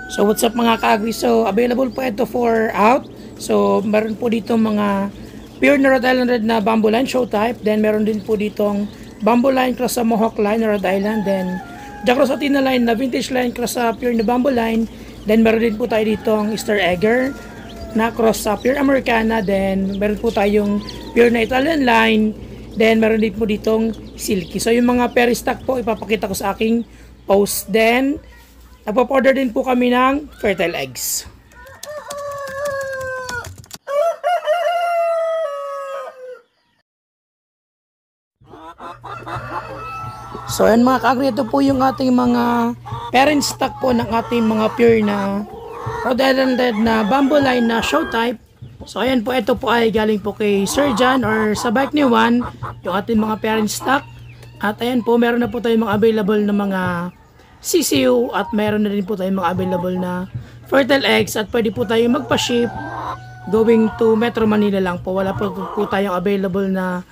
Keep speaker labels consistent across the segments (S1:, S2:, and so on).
S1: So what's up mga ka-agri? So available po ito for out. So meron po dito mga pure na Rhode Island Red na bamboo line show type. Then meron din po ditong bamboo line cross sa Mohawk line na Rhode Island. Then Jack Cross Athena line na vintage line cross sa pure na bamboo line. Then meron din po tayo ditong Easter Egger na cross sa pure Americana. Then meron po tayong pure na Italian line. Then meron din po ditong silky. So yung mga peri stock po ipapakita ko sa aking post. Then nagpa-order din po kami ng fertile eggs. So ayan mga ka-agri, ito po yung ating mga parent stock po ng ating mga pure na Rhode Island Red na bamboo line na show type. So ayan po, ito po ay galing po kay Sir John or sa bike ni Juan, yung ating mga parent stock. At ayan po, meron na po tayong mga available na mga CCU at meron na rin po tayong mga available na fertile eggs at pwede po tayong magpa-ship going to Metro Manila lang po. Wala po tayong available na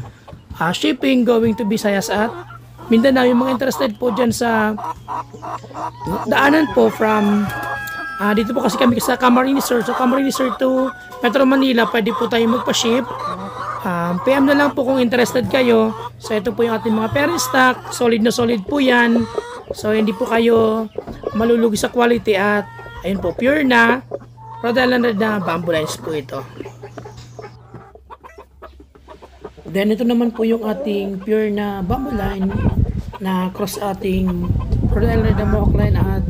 S1: shipping going to Visayas at Mindanao. Yung mga interested po dyan sa daanan po from dito po kasi kami sa Camarines Sur. So Camarines Sur to Metro Manila, pwede po tayong magpa-ship. PM na lang po kung interested kayo. So ito po yung ating mga parent stock. Solid na solid po yan. So hindi po kayo malulugi sa quality at ayun po, pure na Rhode Island Red na bamboo lines po ito. Then ito naman po yung ating pure na bamboo line na cross ating Rhode Island Red na Mohawk line at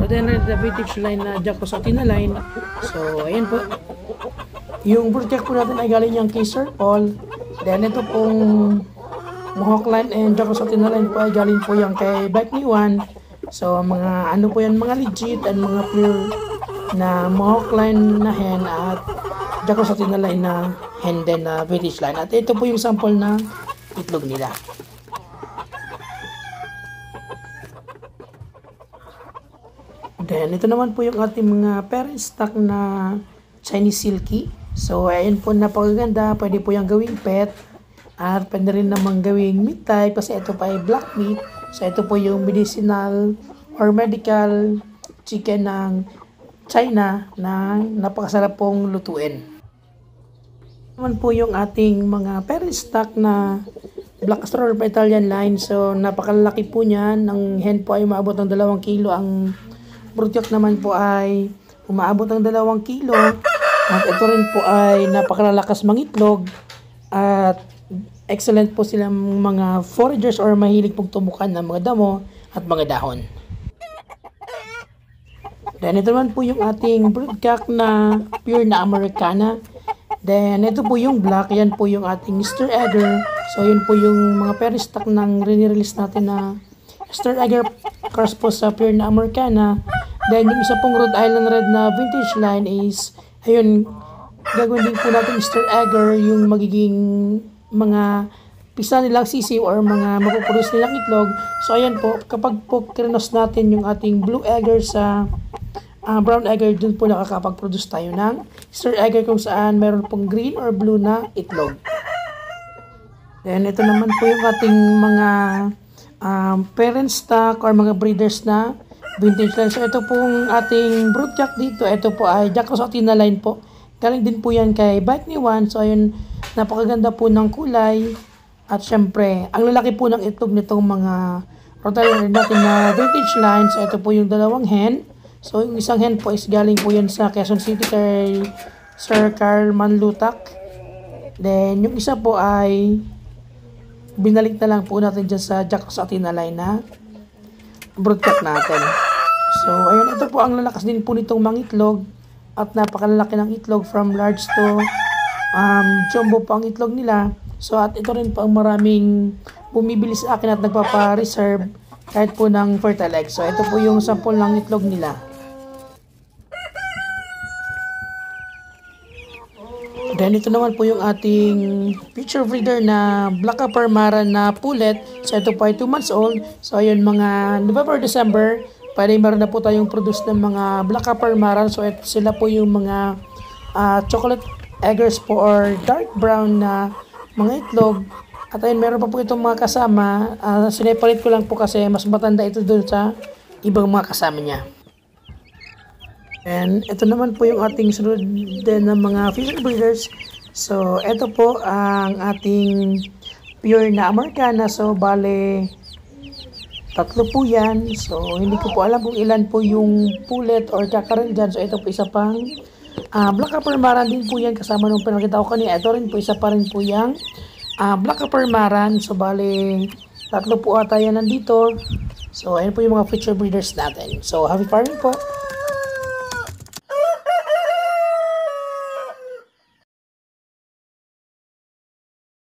S1: Rhode Island Red na vintage line na Jack Cross Athena line. So ayan po. Yung broadcast po natin ay galing yung kay Sir Paul. Then ito pong Mohawk line and Jack Cross Athena line po ay galing po yung kay bike ni Juan. So mga ano po yan, mga legit and mga pure na Mohawk line na hen at Jack Cross Athena line na hen din na vintage line. At ito po yung sample na itlog nila. Then ito naman po yung ating mga parent stock na Chinese silky. So ayun po, napakaganda. Pwede po yung gawing pet. At pwede rin naman gawing meat type kasi ito pa ay black meat. So ito po yung medicinal or medical chicken ng China na napakasarap pong lutuin. Naman po yung ating mga parent stock na Black Star Italian line. So napakalaki po niyan. Ang hen po ay umaabot ng 2 kilo. Ang broodcock naman po ay umaabot ng 2 kilo. At ito rin po ay napakalalakas mangitlog. At excellent po silang mga foragers or mahilig pong tumukan ng mga damo at mga dahon. Then ito naman po yung ating broodcock na pure na Americana. Then ito po yung black, yan po yung ating Easter Egger. So yun po yung mga parent stock ng rinirelease natin na Easter Egger cross po sa pure na Americana. Then yung isa pong Rhode Island Red na vintage line is, ayun, gagawin din po natin Easter Egger, yung magiging mga pisa nilang sisiw or mga mapuproduce nilang itlog. So ayan po, kapag po krinos natin yung ating blue egger sa brown egger, dun po nakakapag-produce tayo ng Easter egger kung saan meron pong green or blue na itlog. Then ito naman po yung ating mga parent stock or mga breeders na vintage line. So ito pong ating broodcock dito, ito po ay Jack Cross Athena line po. Galing din po yan kay bike ni Juan. So ayun, napakaganda po ng kulay. At syempre, ang lalaki po ng itlog nitong mga Rhode Island natin na vintage line. So ito po yung 2 hen. So yung isang hen po is galing po yan sa Quezon City kay Sir Carl Manlutak. Then yung isa po ay binalik na lang po natin dyan sa Jack Cross Athena line na broodcock natin. So ayun, ito po ang lalakas din po nitong mangitlog. At napakalalaki ng itlog from large to jumbo po ang itlog nila. So at ito rin po ang maraming bumibili sa akin at nagpapa-reserve kahit po ng fertile egg. So ito po yung sample ng itlog nila. Then ito naman po yung ating future breeder na Black Parmara na pullet. So ito po ay 2 months old. So ayun, mga November, December, pwede meron na po tayong produce ng mga Black Parmara. So sila po yung mga chocolate eggers po or dark brown na mga itlog. At ayun, meron pa po itong mga kasama. Sineparate ko lang po kasi mas matanda ito dun sa ibang mga kasama niya. And ito naman po yung ating sunod din ng mga future breeders. So, ito po ang ating pure na Americana. So, bale, tatlo po yan. So, hindi ko po alam kung ilan po yung pulet or kakarel dyan. So, ito po isa pang Black Kapurmaran din po yan. Kasama nung pinakita ko kanina. Ito rin po isa pa rin po yung Black Kapurmaran. So, bale, tatlo po ata yan nandito. So, ayun po yung mga future breeders natin. So, happy farming po!